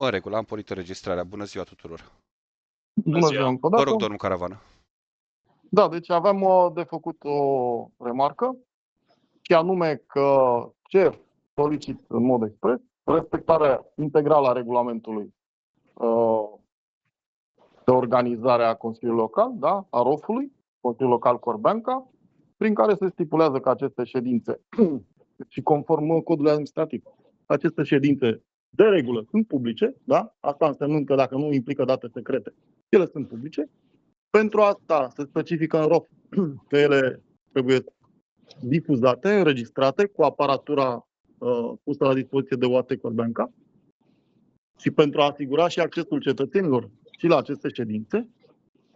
În regulă, am pornit înregistrarea. Bună ziua tuturor. Bună ziua încă o Vă dată. rog, domnul Caravană. Da, deci aveam de făcut o remarcă, și anume că cer, solicit în mod expres, respectarea integrală a regulamentului de organizare a Consiliului Local, da, a ROF-ului, Consiliul Local Corbeanca, prin care se stipulează că aceste ședințe, și conform codului administrativ, aceste ședințe de regulă sunt publice, da? Asta înseamnă că dacă nu implică date secrete, ele sunt publice. Pentru asta se specifică în ROF că ele trebuie difuzate, înregistrate cu aparatura pusă la dispoziție de UAT Corbeanca și pentru a asigura și accesul cetățenilor și la aceste ședințe,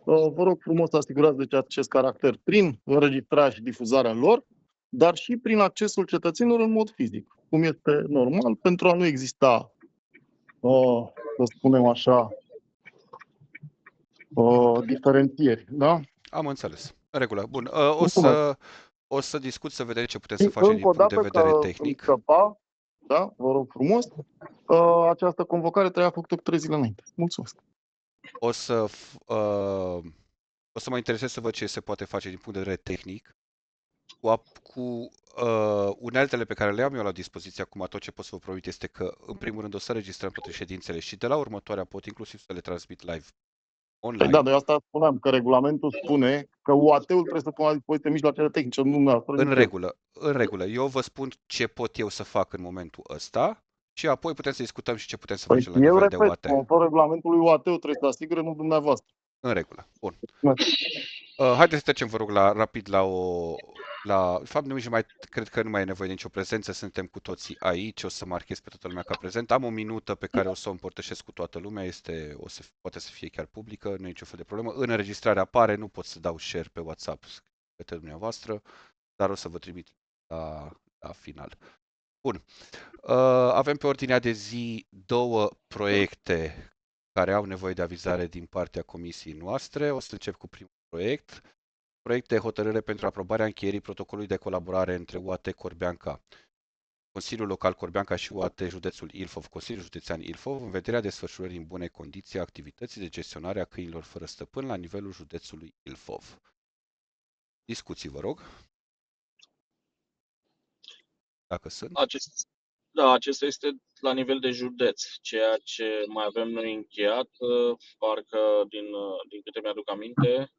vă rog frumos să asigurați deci acest caracter prin înregistrarea și difuzarea lor, dar și prin accesul cetățenilor în mod fizic, cum este normal, pentru a nu exista, să spunem așa, diferențieri, da? Am înțeles. În regulă. Bun. O să discut să vedem ce putem să Și facem din încă o punct de dată vedere că îmi tehnic. scăpa, da, vă rog frumos, această convocare trebuia făcută cu 3 zile înainte. Mulțumesc. O să mă interesez să văd ce se poate face din punct de vedere tehnic. Cu uneltele pe care le am eu la dispoziție acum, tot ce pot să vă promit este că, în primul rând, o să registrăm toate ședințele și de la următoarea pot inclusiv să le transmit live online. Păi da, de asta spuneam, că regulamentul spune că UAT-ul trebuie să pună la dispoziție mijloacele tehnice, nu dumneavoastră. În regulă. Eu vă spun ce pot eu să fac în momentul ăsta și apoi putem să discutăm și ce putem să facem la nivel de UAT. Conform regulamentului UAT-ul trebuie să asigure, nu dumneavoastră. În regulă. Bun. Haideți să trecem, vă rog, rapid de fapt, cred că nu mai e nevoie de nicio prezență, suntem cu toții aici, o să marchez pe toată lumea ca prezent. Am o minută pe care o să o împărtășesc cu toată lumea, poate să fie chiar publică, nu e nicio fel de problemă. În înregistrare apare, nu pot să dau share pe WhatsApp către dumneavoastră, dar o să vă trimit la final. Bun. Avem pe ordinea de zi 2 proiecte care au nevoie de avizare din partea comisiei noastre. O să încep cu primul proiect. Proiect de hotărâre pentru aprobarea încheierii protocolului de colaborare între UAT Corbeanca, Consiliul Local Corbeanca și UAT Județul Ilfov, Consiliul Județean Ilfov, în vederea desfășurării în bune condiții a activității de gestionare a câinilor fără stăpân la nivelul județului Ilfov. Discuții, vă rog. Dacă sunt. Acesta este la nivel de județ. Ceea ce mai avem noi încheiat, parcă din câte mi-aduc aminte,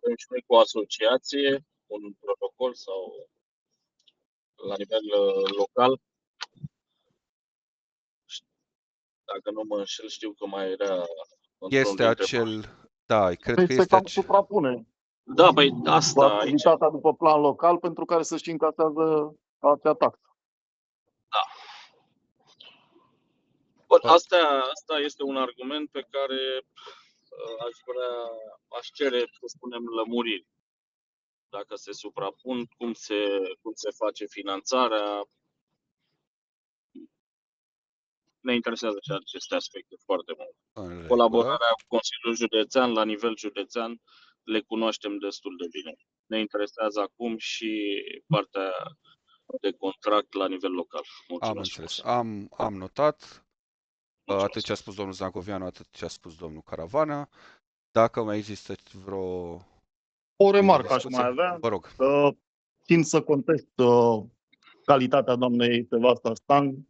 avem și noi cu o asociație, un protocol sau la nivel local. Dacă nu mă înșel, știu că mai era... Este acel... Da, cred că este cam suprapune. Da, păi asta aici. Activitatea după plan local pentru care să-și încasează acea taxă. Da. Asta este un argument pe care aș cere, să spunem, lămuriri. Dacă se suprapun, cum se face finanțarea. Ne interesează și aceste aspecte foarte mult. Colaborarea cu Consiliul Județean, la nivel județean, le cunoaștem destul de bine. Ne interesează acum și partea de contract la nivel local. Mulțumesc. Am înțeles. Am notat. Atât ce a spus domnul Zagovianu, atât ce a spus domnul Caravana. Dacă mai există o remarcă aș mai avea. Vă rog. Țin să contest calitatea doamnei Sevasta Stan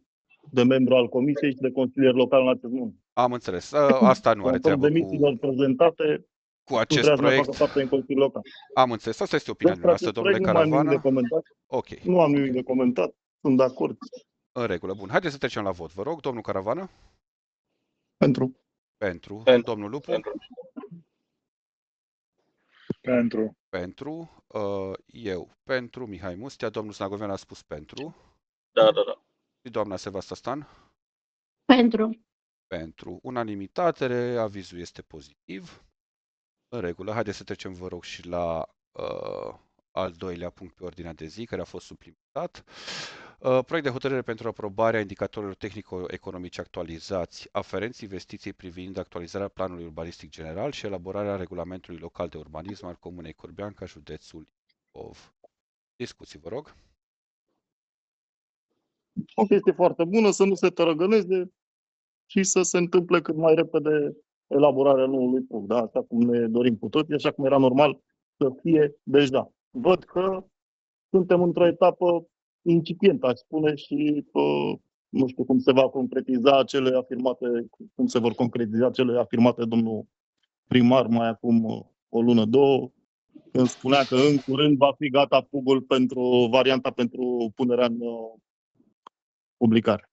de membru al Comisiei și de consilier local în acest moment. Am înțeles. Asta nu are treabă demisiilor prezentate cu acest proiect. În Consiliul Local. Am înțeles. Asta este opinia noastră, domnule Caravana. Ok. Nu am nimic de comentat. Sunt de acord. În regulă. Bun. Haideți să trecem la vot. Vă rog, domnul Caravana. Pentru. Domnul Lupu. Pentru. Eu. Pentru. Mihai Mustea. Domnul Snagovean a spus pentru. Da. Și doamna Sevasta Stan? Pentru. Unanimitate, avizul este pozitiv. În regulă. Haideți să trecem, vă rog, și la al doilea punct pe ordinea de zi, care a fost suplimentat. Proiect de hotărâre pentru aprobarea indicatorilor tehnico-economici actualizați, aferenți investiții privind actualizarea planului urbanistic general și elaborarea regulamentului local de urbanism al Comunei Corbeanca, județul Ilfov. Discuții, vă rog. O chestie foarte bună, să nu se tărăgăneze și să se întâmple cât mai repede elaborarea noului punct, da? Așa cum ne dorim cu toții, așa cum era normal să fie deja. Văd că suntem într-o etapă incipientă, aș spune, și nu știu cum se va concretiza cele afirmate, cum se vor concretiza cele afirmate domnul primar mai acum o lună, două, când spunea că în curând va fi gata fugul pentru varianta pentru punerea în publicare.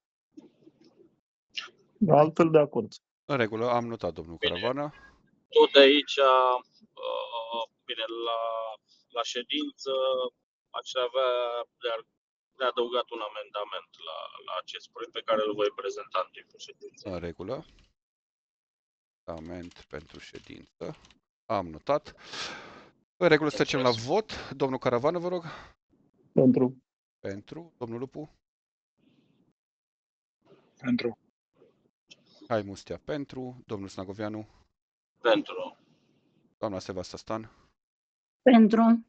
Altfel de acord. În regulă, am notat, domnul Caravană. Tot de aici, bine, la ședință aș avea de adăugat un amendament la acest proiect pe care îl voi prezenta în timpul ședinței. În regulă. Amendament pentru ședință. Am notat. În regulă, să trecem la vot. Domnul Caravană, vă rog. Pentru. Domnul Lupu. Pentru. Hai Mustea pentru. Domnul Snagoveanu. Pentru. Doamna Sevastastan. Pentru.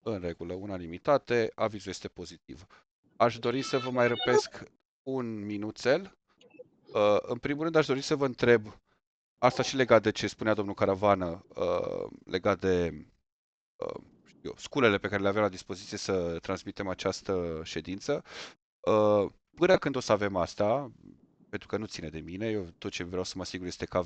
În regulă, unanimitate. Avizul este pozitiv. Aș dori să vă mai răpesc un minuțel. În primul rând, aș dori să vă întreb, asta și legat de ce spunea domnul Caravană, legat de sculele pe care le avem la dispoziție să transmitem această ședință. Până când o să avem asta, pentru că nu ține de mine, eu tot ce vreau să mă asigur este că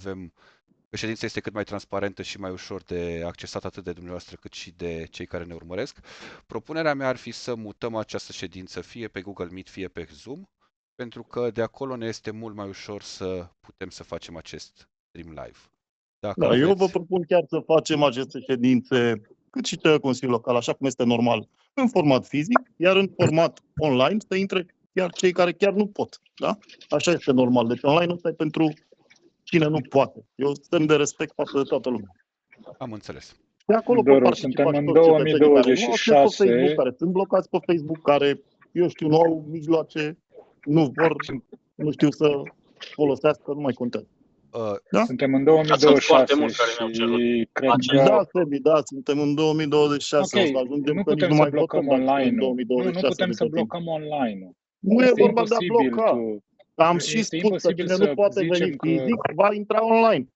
ședința este cât mai transparentă și mai ușor de accesat atât de dumneavoastră cât și de cei care ne urmăresc. Propunerea mea ar fi să mutăm această ședință fie pe Google Meet, fie pe Zoom, pentru că de acolo ne este mult mai ușor să putem să facem acest stream live. Dacă eu vă propun chiar să facem aceste ședințe, cât și de Consiliul Local, așa cum este normal, în format fizic, iar în format online să intre chiar cei care chiar nu pot. Da? Așa este normal. Deci online ăsta e pentru cine nu poate. Eu semn de respect față de toată lumea. Am înțeles. De acolo Doru, suntem în 2026. Care sunt blocați pe Facebook, care, eu știu, nu au mijloace, nu vor, nu știu să folosească, nu mai contează. Da? Suntem în 2026 și cred că... Da, suntem în 2026. Okay. Nu putem să blocăm online-ul. Nu putem să blocăm online-ul. Nu e vorba de a bloca. Am și spus că cine nu poate veni fizic, va intra online.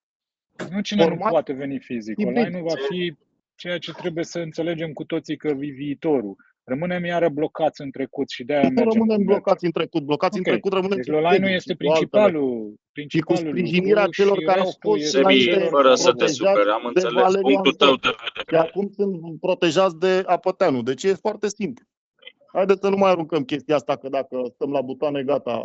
Nu cine nu poate veni fizic. Online-ul va fi ceea ce trebuie să înțelegem cu toții că e viitorul. Rămânem iară blocați în trecut și de-aia mergem. Nu rămânem blocați în trecut. Blocați în trecut rămânem. Deci online-ul este principalul. Și cu sprijinirea celor care au fost fără să te superi, am înțeles punctul tău de vedere. Și acum sunt protejați de Apăteanu. Deci e foarte simplu. Haideți să nu mai aruncăm chestia asta, că dacă stăm la butoane, gata,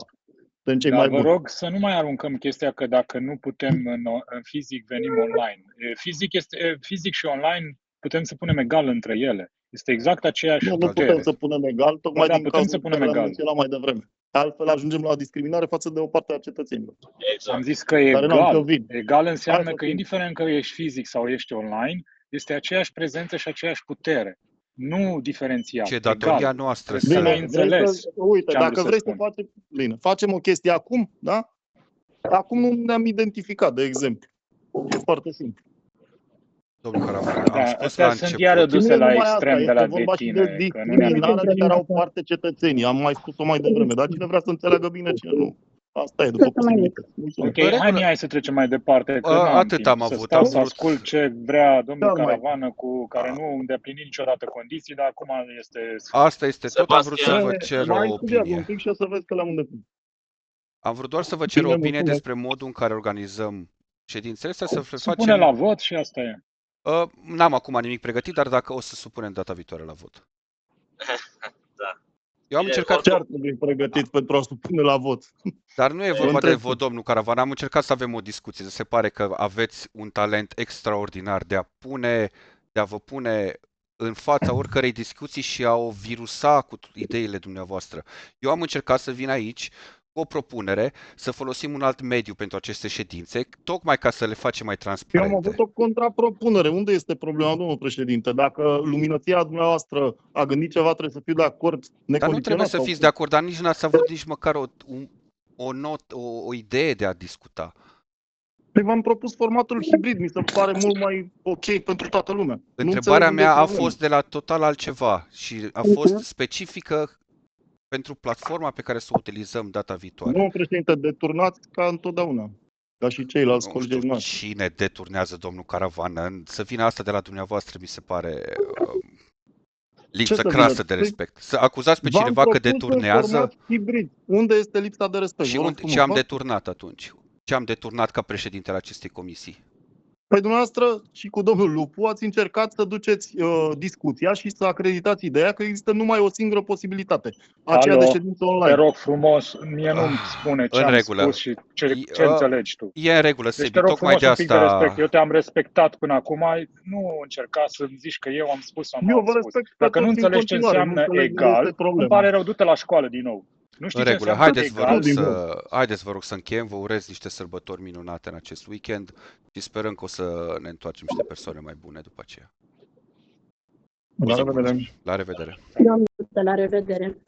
suntem cei mai buni. Vă rog să nu mai aruncăm chestia că dacă nu putem în fizic, venim online. Fizic și online putem să punem egal între ele. Este exact aceeași putere. Nu putem să punem egal, tocmai din cauza pe care am menționat mai devreme. Altfel ajungem la discriminare față de o parte a cetățenilor. Exact. Am zis că e egal. Egal înseamnă că indiferent că ești fizic sau ești online, este aceeași prezență și aceeași putere. Nu diferențiat. Ce datoria noastră să înțeles. Uite, dacă vrei să facem, bine, facem o chestie acum, da? Acum nu ne-am identificat, de exemplu. E foarte simplu. Domnul Caravană, am spus la început. Sunt iară duse la extrem de la de tine. De discriminarea de care au parte cetățenii. Am mai spus-o mai devreme, dar cine vrea să înțeleagă bine, cine nu. Asta e, după Ok, hai să trecem mai departe. Atât am avut. Stau să ascult ce vrea domnul Caravană, cu care nu îndeplini niciodată condiții, dar acum este... Asta este tot, am vrut să vă cer o opinie. Un pic și o să vezi că le-am îndeplinit. Am vrut doar să vă cer o opinie despre modul în care organizăm ședințele astea, să facem... Pune la vot și asta e. N-am acum nimic pregătit, dar dacă o să supunem data viitoare la vot. Da. Eu am încercat... Ce ar trebui pregătit pentru a supune la vot? Dar nu e vorba de vot, domnul Caravan. Am încercat să avem o discuție. Se pare că aveți un talent extraordinar de a vă pune în fața oricărei discuții și a o virusa cu ideile dumneavoastră. Eu am încercat să vin aici cu o propunere să folosim un alt mediu pentru aceste ședințe, tocmai ca să le facem mai transparente. Eu am avut o contrapropunere. Unde este problema, domnul președinte? Dacă luminăția dumneavoastră a gândit ceva, trebuie să fiu de acord necondiționat. Dar nu trebuie să fiți de acord, dar nici n-ați avut nici măcar o idee de a discuta. Păi v-am propus formatul hibrid, mi se pare mult mai ok pentru toată lumea. Întrebarea mea a fost de la total altceva și a fost specifică pentru platforma pe care să o utilizăm data viitoare. Nu, președinte, deturnați ca întotdeauna. Ca și ceilalți Nu colegi știu noastre. cine deturnează, domnul Caravan. Să vină asta de la dumneavoastră, mi se pare lipsă să crasă vină? de respect. Să acuzați pe V-am cineva că propus deturnează format hibrid. Unde este lipsa de respect? și Vă rog frumos, ce am nu? deturnat atunci? Ce am deturnat ca președintele acestei comisii? Păi dumneavoastră și cu domnul Lupu ați încercat să duceți discuția și să acreditați ideea că există numai o singură posibilitate, aceea de Alo, ședință te online. rog frumos, mie nu-mi spune ce În am regulă. spus și ce înțelegi tu. E în regulă, Deci Sebi, te rog tocmai frumos de un pic de respect. asta... Eu te-am respectat până acum, nu încerca să-mi zici că eu am spus sau nu Eu am vă spus. respect pe Dacă nu toți în înțelegi ce continuare, nu înseamnă înțeleg unde egal, este problema. îmi pare rău, du-te la școală din nou. Nu știi În ce regulă, înseamnă haideți vă rog să încheiem, vă urez niște sărbători minunate în acest weekend și sperăm că o să ne întoarcem niște persoane mai bune după aceea. La revedere. La revedere! Doamne, la revedere.